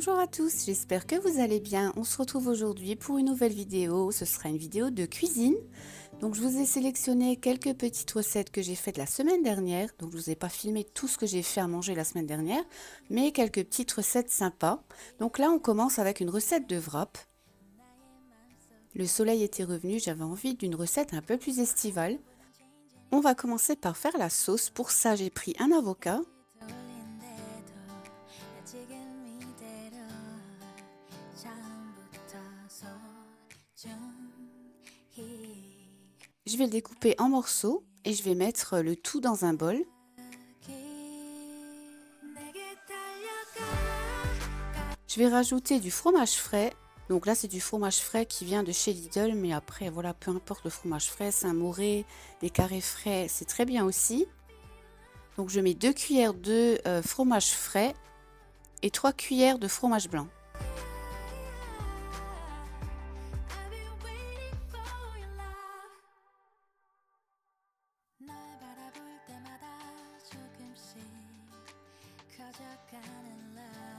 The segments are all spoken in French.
Bonjour à tous, j'espère que vous allez bien. On se retrouve aujourd'hui pour une nouvelle vidéo. Ce sera une vidéo de cuisine. Donc je vous ai sélectionné quelques petites recettes que j'ai faites la semaine dernière. Donc je ne vous ai pas filmé tout ce que j'ai fait à manger la semaine dernière, mais quelques petites recettes sympas. Donc là on commence avec une recette de wrap. Le soleil était revenu, j'avais envie d'une recette un peu plus estivale. On va commencer par faire la sauce. Pour ça j'ai pris un avocat. Je vais le découper en morceaux et je vais mettre le tout dans un bol. Je vais rajouter du fromage frais. Donc là, c'est du fromage frais qui vient de chez Lidl. Mais après, voilà, peu importe le fromage frais, Saint-Moré, des carrés frais, c'est très bien aussi. Donc je mets 2 cuillères de fromage frais et 3 cuillères de fromage blanc.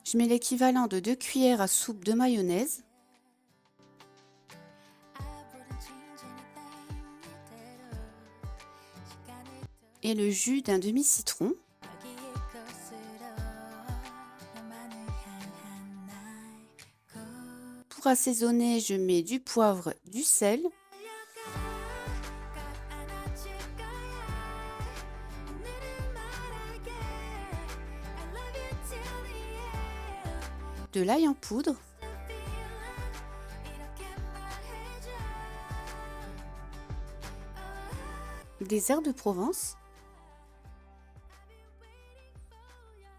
Je mets l'équivalent de 2 cuillères à soupe de mayonnaise. Et le jus d'un demi-citron. Pour assaisonner, je mets du poivre, du sel. De l'ail en poudre. Des herbes de Provence.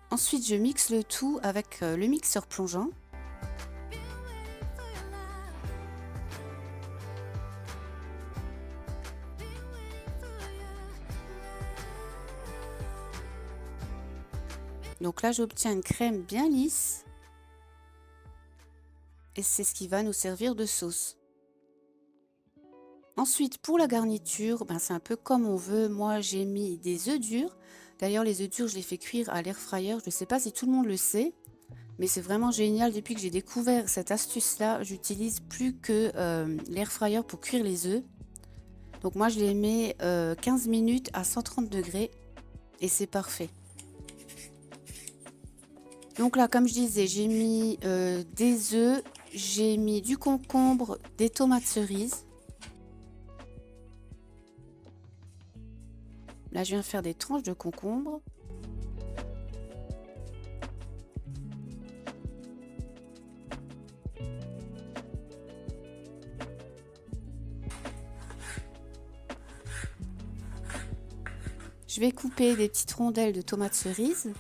Ensuite, je mixe le tout avec le mixeur plongeant. Donc là, j'obtiens une crème bien lisse. Et c'est ce qui va nous servir de sauce. Ensuite, pour la garniture, c'est un peu comme on veut. Moi, j'ai mis des œufs durs. D'ailleurs, les œufs durs, je les fais cuire à l'air fryer. Je ne sais pas si tout le monde le sait, mais c'est vraiment génial. Depuis que j'ai découvert cette astuce-là, j'utilise plus que l'air fryer pour cuire les œufs. Donc moi, je les mets 15 minutes à 130 degrés et c'est parfait. Donc là, comme je disais, j'ai mis des œufs, j'ai mis du concombre, des tomates cerises. Là, je viens faire des tranches de concombre. Je vais couper des petites rondelles de tomates cerises.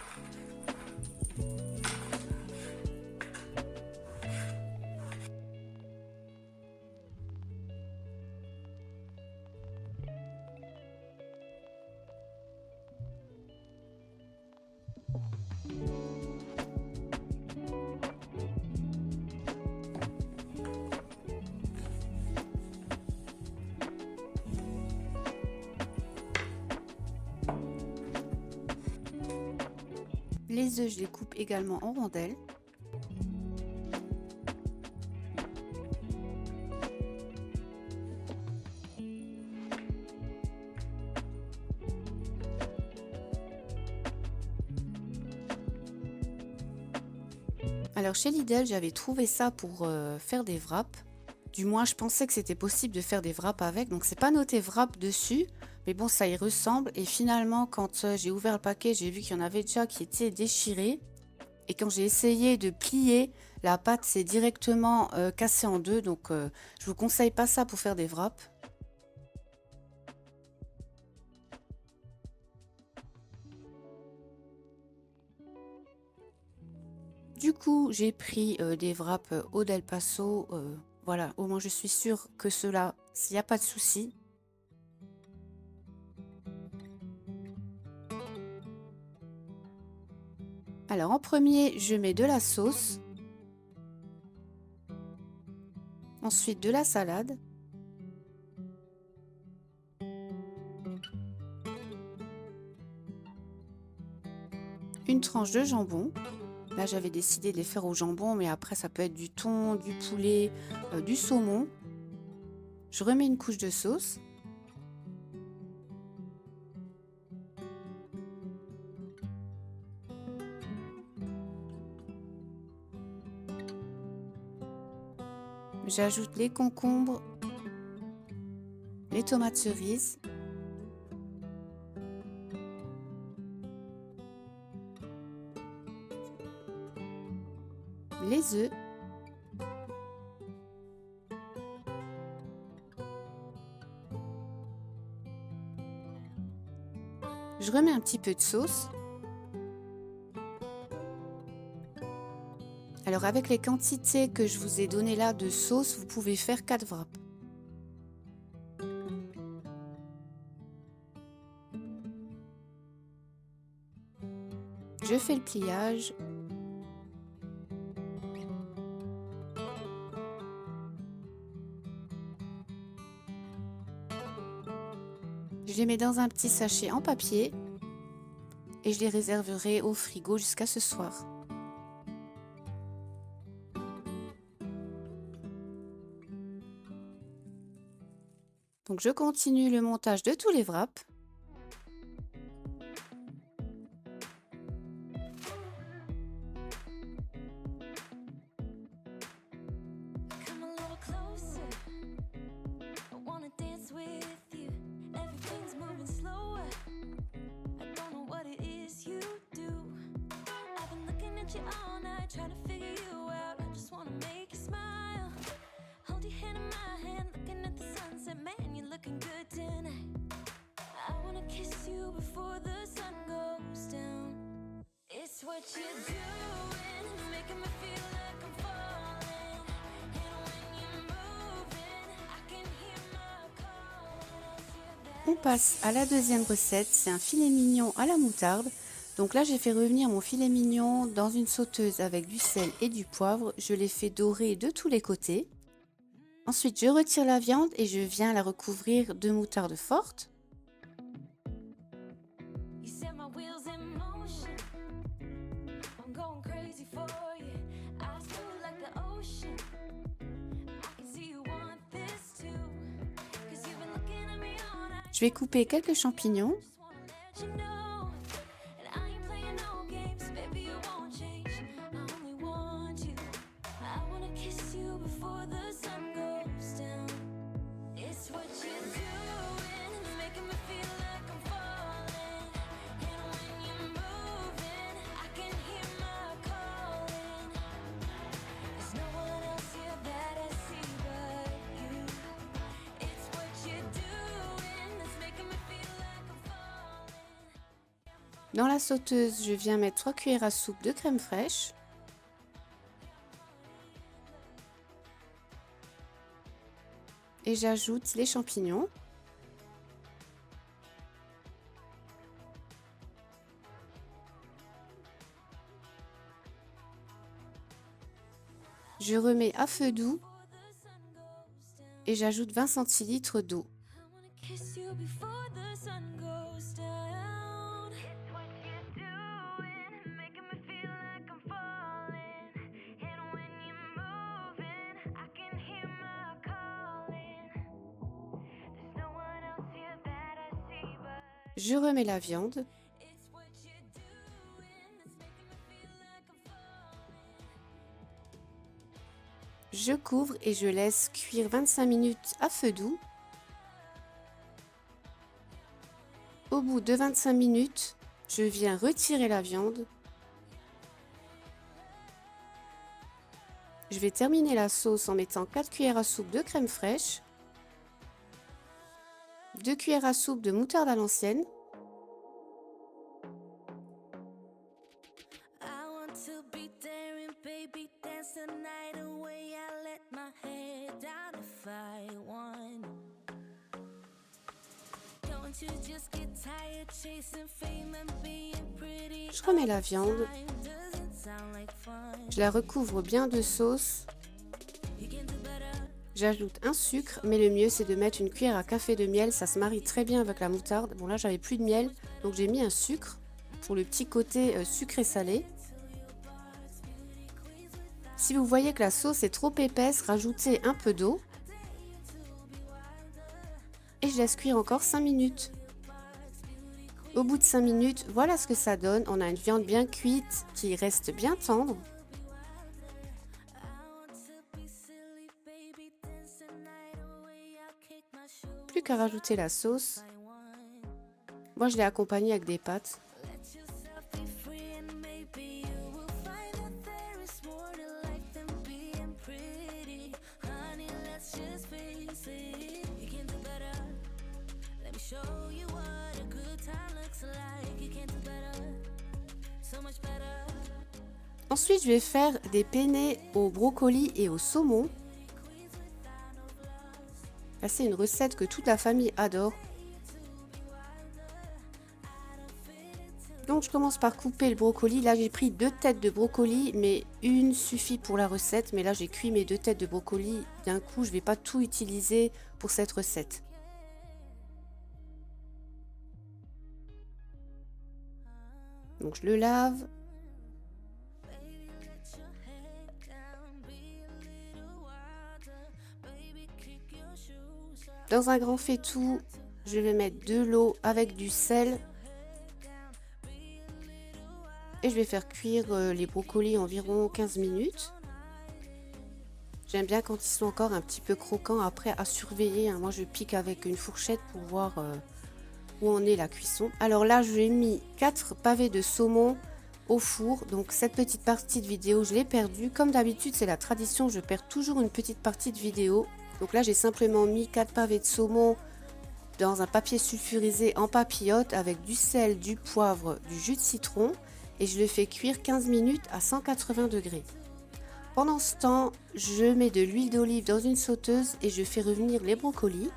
Les œufs, je les coupe également en rondelles. Alors chez Lidl, j'avais trouvé ça pour faire des wraps. Du moins, je pensais que c'était possible de faire des wraps avec. Donc c'est pas noté wrap dessus, mais bon, ça y ressemble. Et finalement, quand j'ai ouvert le paquet, j'ai vu qu'il y en avait déjà qui étaient déchirés. Et quand j'ai essayé de plier, la pâte s'est directement cassée en deux. Donc je vous conseille pas ça pour faire des wraps. Du coup, j'ai pris des wraps Eau del Paso. Voilà, au moins je suis sûre que ceux-là, s'il n'y a pas de souci. Alors en premier, je mets de la sauce. Ensuite de la salade. Une tranche de jambon. Là, j'avais décidé de les faire au jambon, mais après, ça peut être du thon, du poulet, du saumon. Je remets une couche de sauce. J'ajoute les concombres, les tomates cerises, les œufs, je remets un petit peu de sauce. Alors avec les quantités que je vous ai données là de sauce, vous pouvez faire 4 wraps. Je fais le pliage. Je les mets dans un petit sachet en papier et je les réserverai au frigo jusqu'à ce soir. Donc je continue le montage de tous les wraps. On passe à la deuxième recette, c'est un filet mignon à la moutarde. Donc là j'ai fait revenir mon filet mignon dans une sauteuse avec du sel et du poivre. Je l'ai fait dorer de tous les côtés. Ensuite je retire la viande et je viens la recouvrir de moutarde forte. Je vais couper quelques champignons. Dans la sauteuse, je viens mettre 3 cuillères à soupe de crème fraîche. Et j'ajoute les champignons. Je remets à feu doux et j'ajoute 20 centilitres d'eau. Je remets la viande. Je couvre et je laisse cuire 25 minutes à feu doux. Au bout de 25 minutes, je viens retirer la viande. Je vais terminer la sauce en mettant 4 cuillères à soupe de crème fraîche, 2 cuillères à soupe de moutarde à l'ancienne, je remets la viande, je la recouvre bien de sauce, j'ajoute un sucre, mais le mieux c'est de mettre une cuillère à café de miel, ça se marie très bien avec la moutarde. Bon là j'avais plus de miel, donc j'ai mis un sucre pour le petit côté sucré salé. Si vous voyez que la sauce est trop épaisse, rajoutez un peu d'eau. Et je laisse cuire encore 5 minutes. Au bout de 5 minutes, voilà ce que ça donne. On a une viande bien cuite qui reste bien tendre. Plus qu'à rajouter la sauce. Moi, je l'ai accompagnée avec des pâtes. Ensuite, je vais faire des penne au brocoli et au saumon. C'est une recette que toute la famille adore. Donc, je commence par couper le brocoli. Là, j'ai pris 2 têtes de brocoli, mais une suffit pour la recette. Mais là, j'ai cuit mes 2 têtes de brocoli d'un coup. Je ne vais pas tout utiliser pour cette recette. Donc, je le lave. Dans un grand faitout, je vais mettre de l'eau avec du sel. Et je vais faire cuire les brocolis environ 15 minutes. J'aime bien quand ils sont encore un petit peu croquants. Après, à surveiller, hein. Moi, je pique avec une fourchette pour voir où en est la cuisson. Alors là, j'ai mis 4 pavés de saumon au four. Donc, cette petite partie de vidéo, je l'ai perdue. Comme d'habitude, c'est la tradition, je perds toujours une petite partie de vidéo. Donc là, j'ai simplement mis 4 pavés de saumon dans un papier sulfurisé en papillote avec du sel, du poivre, du jus de citron. Et je le fais cuire 15 minutes à 180 degrés. Pendant ce temps, je mets de l'huile d'olive dans une sauteuse et je fais revenir les brocolis.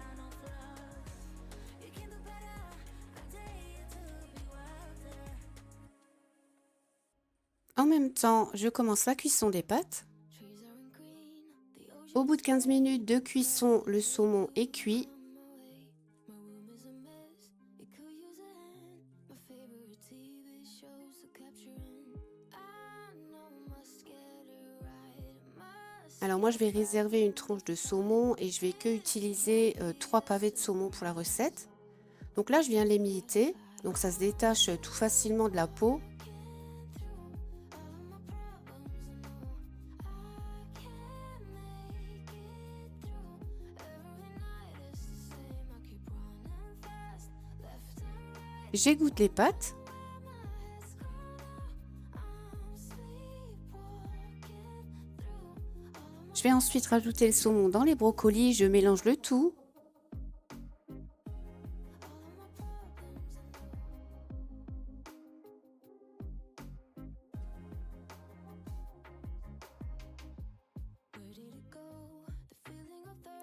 En même temps, je commence la cuisson des pâtes. Au bout de 15 minutes de cuisson, le saumon est cuit. Alors moi, je vais réserver une tranche de saumon et je vais que utiliser 3 pavés de saumon pour la recette. Donc là, je viens l'émietter. Donc ça se détache tout facilement de la peau. J'égoutte les pâtes. Je vais ensuite rajouter le saumon dans les brocolis. Je mélange le tout.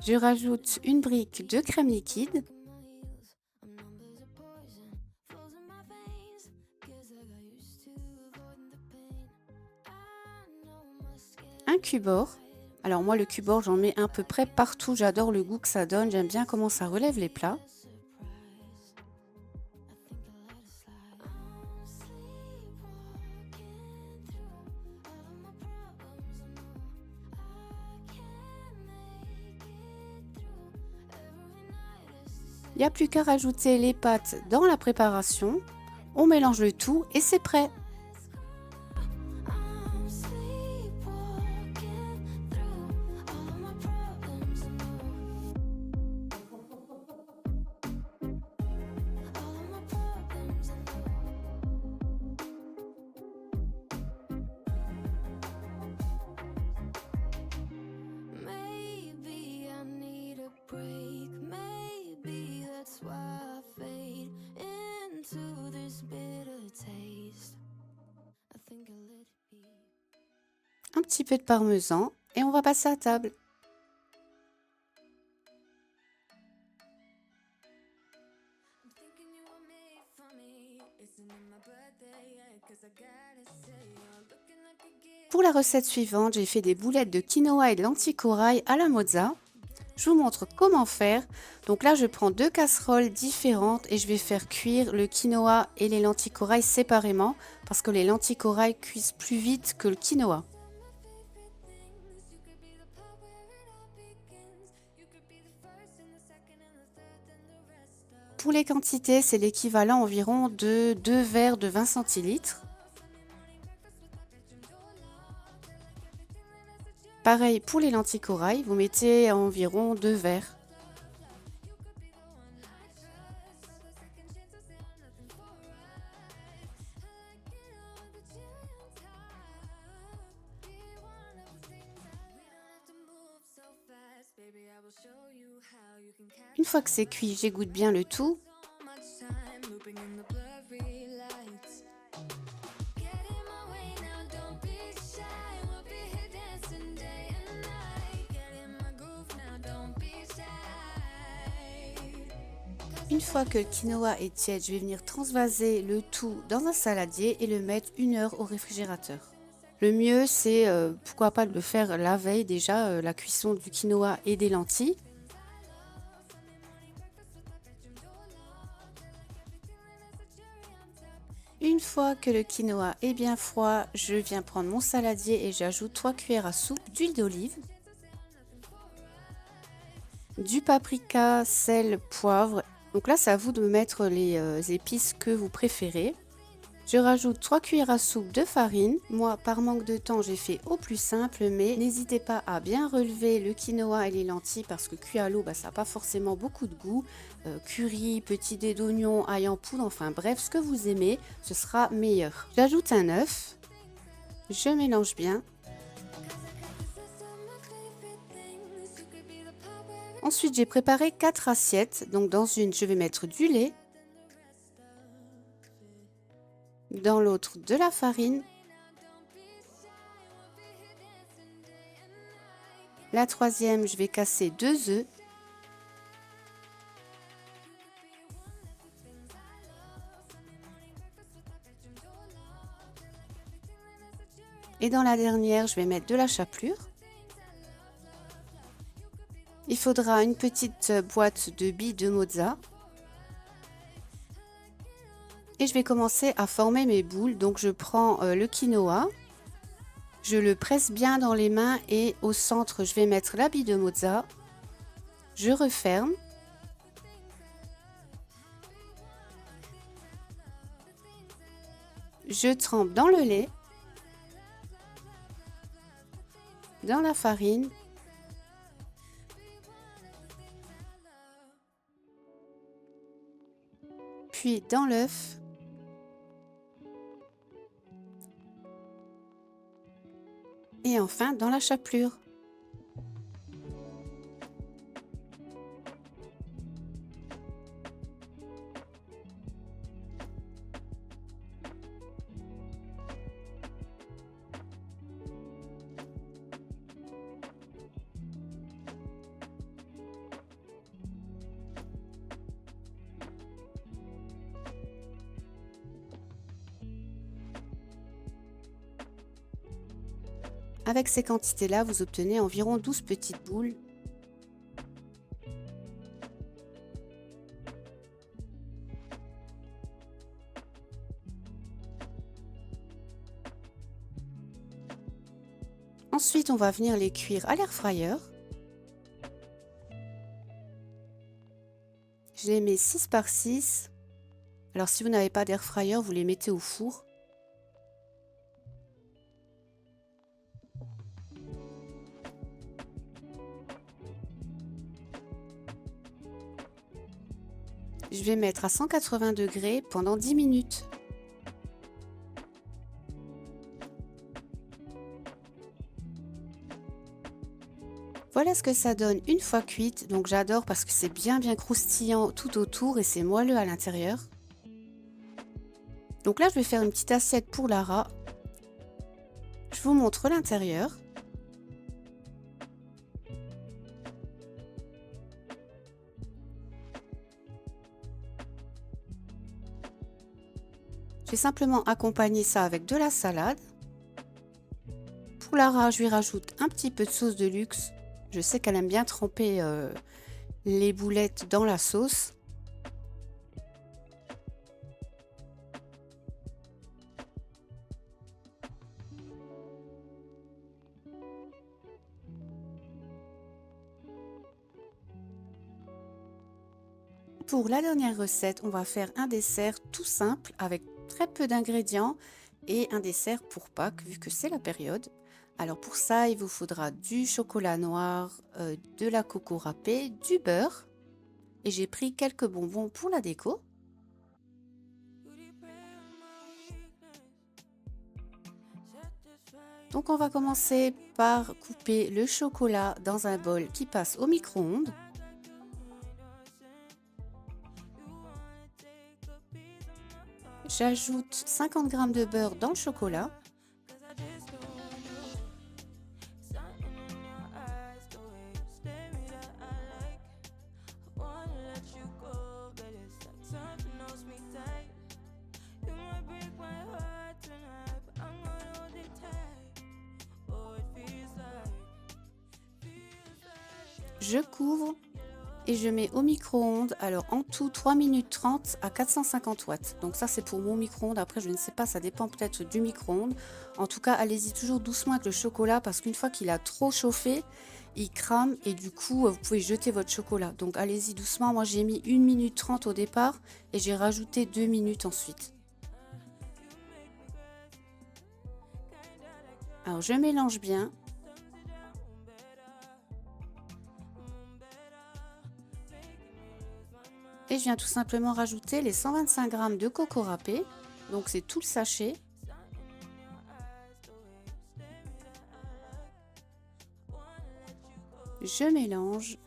Je rajoute une brique de crème liquide. Un cube-or. Alors moi, le cube-or, j'en mets à peu près partout. J'adore le goût que ça donne. J'aime bien comment ça relève les plats. Il n'y a plus qu'à rajouter les pâtes dans la préparation. On mélange le tout et c'est prêt. Un petit peu de parmesan et on va passer à table. Pour la recette suivante, j'ai fait des boulettes de quinoa et de lentilles corail à la mozza. Je vous montre comment faire. Donc là, je prends 2 casseroles différentes et je vais faire cuire le quinoa et les lentilles corail séparément parce que les lentilles corail cuisent plus vite que le quinoa. Pour les quantités, c'est l'équivalent environ de 2 verres de 20 centilitres. Pareil pour les lentilles corail, vous mettez environ 2 verres. Une fois que c'est cuit, j'égoutte bien le tout. Une fois que le quinoa est tiède, je vais venir transvaser le tout dans un saladier et le mettre 1 heure au réfrigérateur. Le mieux, c'est pourquoi pas de le faire la veille déjà, la cuisson du quinoa et des lentilles. Une fois que le quinoa est bien froid, je viens prendre mon saladier et j'ajoute 3 cuillères à soupe d'huile d'olive, du paprika, sel, poivre. Donc là, c'est à vous de mettre les épices que vous préférez. Je rajoute 3 cuillères à soupe de farine. Moi, par manque de temps, j'ai fait au plus simple, mais n'hésitez pas à bien relever le quinoa et les lentilles parce que cuit à l'eau, ça n'a pas forcément beaucoup de goût. Curry, petit dé d'oignon, ail en poudre, enfin bref, ce que vous aimez, ce sera meilleur. J'ajoute un œuf, je mélange bien. Ensuite, j'ai préparé 4 assiettes. Donc dans une, je vais mettre du lait. Dans l'autre, de la farine. La troisième, je vais casser 2 œufs. Et dans la dernière, je vais mettre de la chapelure. Il faudra une petite boîte de billes de mozza. Et je vais commencer à former mes boules. Donc je prends le quinoa. Je le presse bien dans les mains et au centre, je vais mettre la bille de mozza. Je referme. Je trempe dans le lait, dans la farine, puis dans l'œuf. Et enfin dans la chapelure. Avec ces quantités-là, vous obtenez environ 12 petites boules. Ensuite, on va venir les cuire à l'air fryer. Je les mets 6 par 6. Alors si vous n'avez pas d'air fryer, vous les mettez au four. Je vais mettre à 180 degrés pendant 10 minutes. Voilà ce que ça donne une fois cuite. Donc j'adore parce que c'est bien croustillant tout autour et c'est moelleux à l'intérieur. Donc là, je vais faire une petite assiette pour Lara. Je vous montre l'intérieur. Je vais simplement accompagner ça avec de la salade. Pour Lara, je lui rajoute un petit peu de sauce de luxe. Je sais qu'elle aime bien tremper les boulettes dans la sauce. pour la dernière recette, on va faire un dessert tout simple avec très peu d'ingrédients et un dessert pour Pâques vu que c'est la période. Alors pour ça, il vous faudra du chocolat noir, de la coco râpée, du beurre et j'ai pris quelques bonbons pour la déco. Donc on va commencer par couper le chocolat dans un bol qui passe au micro-ondes. J'ajoute 50 g de beurre dans le chocolat. Je couvre et je mets au micro-ondes, alors en tout 3 minutes 30 à 450 watts. Donc ça c'est pour mon micro-ondes, après je ne sais pas, ça dépend peut-être du micro-ondes. En tout cas, allez-y toujours doucement avec le chocolat parce qu'une fois qu'il a trop chauffé, il crame et du coup vous pouvez jeter votre chocolat. Donc allez-y doucement, moi j'ai mis 1 minute 30 au départ et j'ai rajouté 2 minutes ensuite. Alors je mélange bien. Et je viens tout simplement rajouter les 125 g de coco râpé. Donc c'est tout le sachet. Je mélange.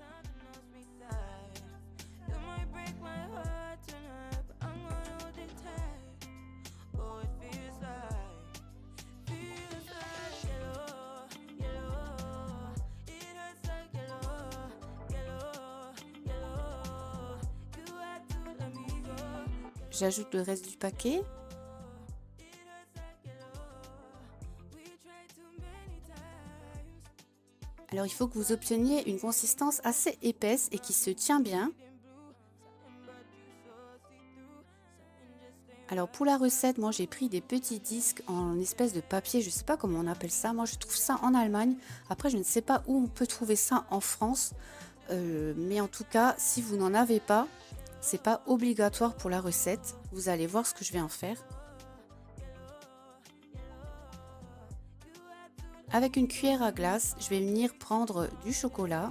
J'ajoute le reste du paquet. Alors il faut que vous obteniez une consistance assez épaisse et qui se tient bien. Alors pour la recette, moi j'ai pris des petits disques en espèce de papier, je ne sais pas comment on appelle ça. Moi je trouve ça en Allemagne. Après je ne sais pas où on peut trouver ça en France. Mais en tout cas, si vous n'en avez pas, c'est pas obligatoire pour la recette. Vous allez voir ce que je vais en faire. Avec une cuillère à glace, je vais venir prendre du chocolat.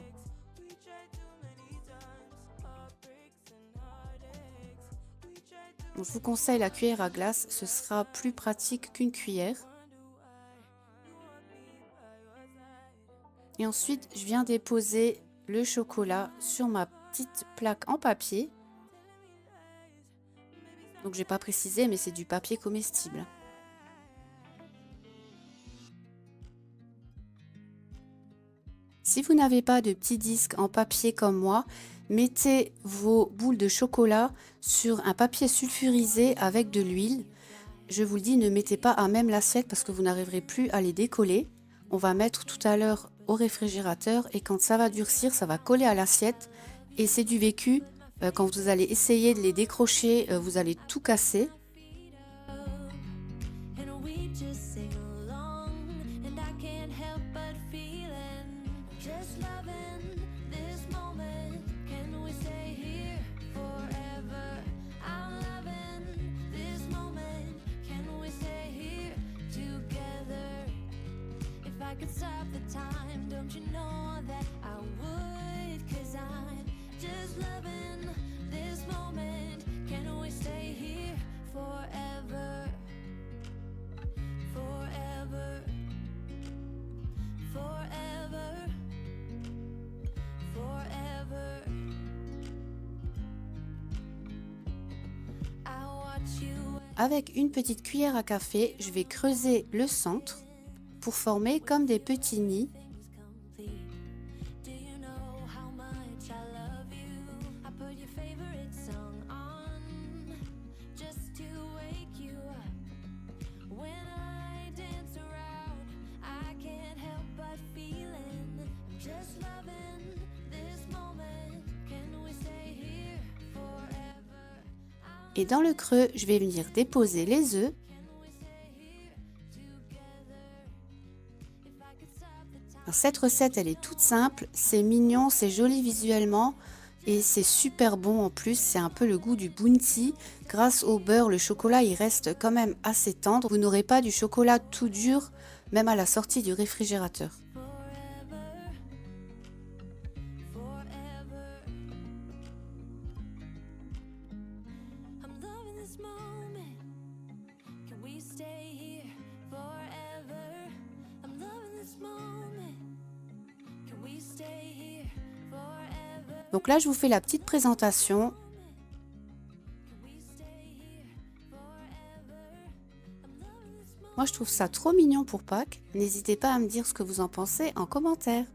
Donc, je vous conseille la cuillère à glace, ce sera plus pratique qu'une cuillère. Et ensuite, je viens déposer le chocolat sur ma petite plaque en papier. Donc, j'ai pas précisé, mais c'est du papier comestible. Si vous n'avez pas de petits disques en papier comme moi, mettez vos boules de chocolat sur un papier sulfurisé avec de l'huile. Je vous le dis, ne mettez pas à même l'assiette parce que vous n'arriverez plus à les décoller. On va mettre tout à l'heure au réfrigérateur et quand ça va durcir, ça va coller à l'assiette. Et c'est du vécu, quand vous allez essayer de les décrocher, vous allez tout casser. Avec une petite cuillère à café, je vais creuser le centre pour former comme des petits nids. Et dans le creux, je vais venir déposer les œufs. Alors, cette recette, elle est toute simple, c'est mignon, c'est joli visuellement Et c'est super bon en plus, c'est un peu le goût du bounty. Grâce au beurre, le chocolat il reste quand même assez tendre. Vous n'aurez pas du chocolat tout dur, même à la sortie du réfrigérateur. Donc là, je vous fais la petite présentation. Moi, je trouve ça trop mignon pour Pâques. N'hésitez pas à me dire ce que vous en pensez en commentaire.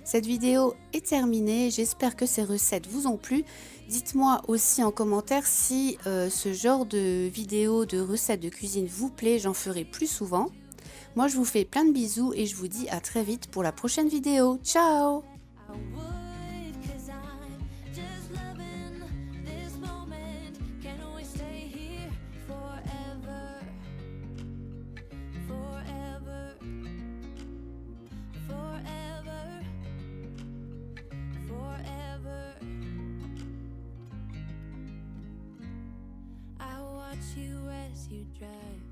Cette vidéo est terminée. J'espère que ces recettes vous ont plu. Dites-moi aussi en commentaire si ce genre de vidéo de recettes de cuisine vous plaît. J'en ferai plus souvent. Moi, je vous fais plein de bisous et je vous dis à très vite pour la prochaine vidéo. Ciao! You as you drive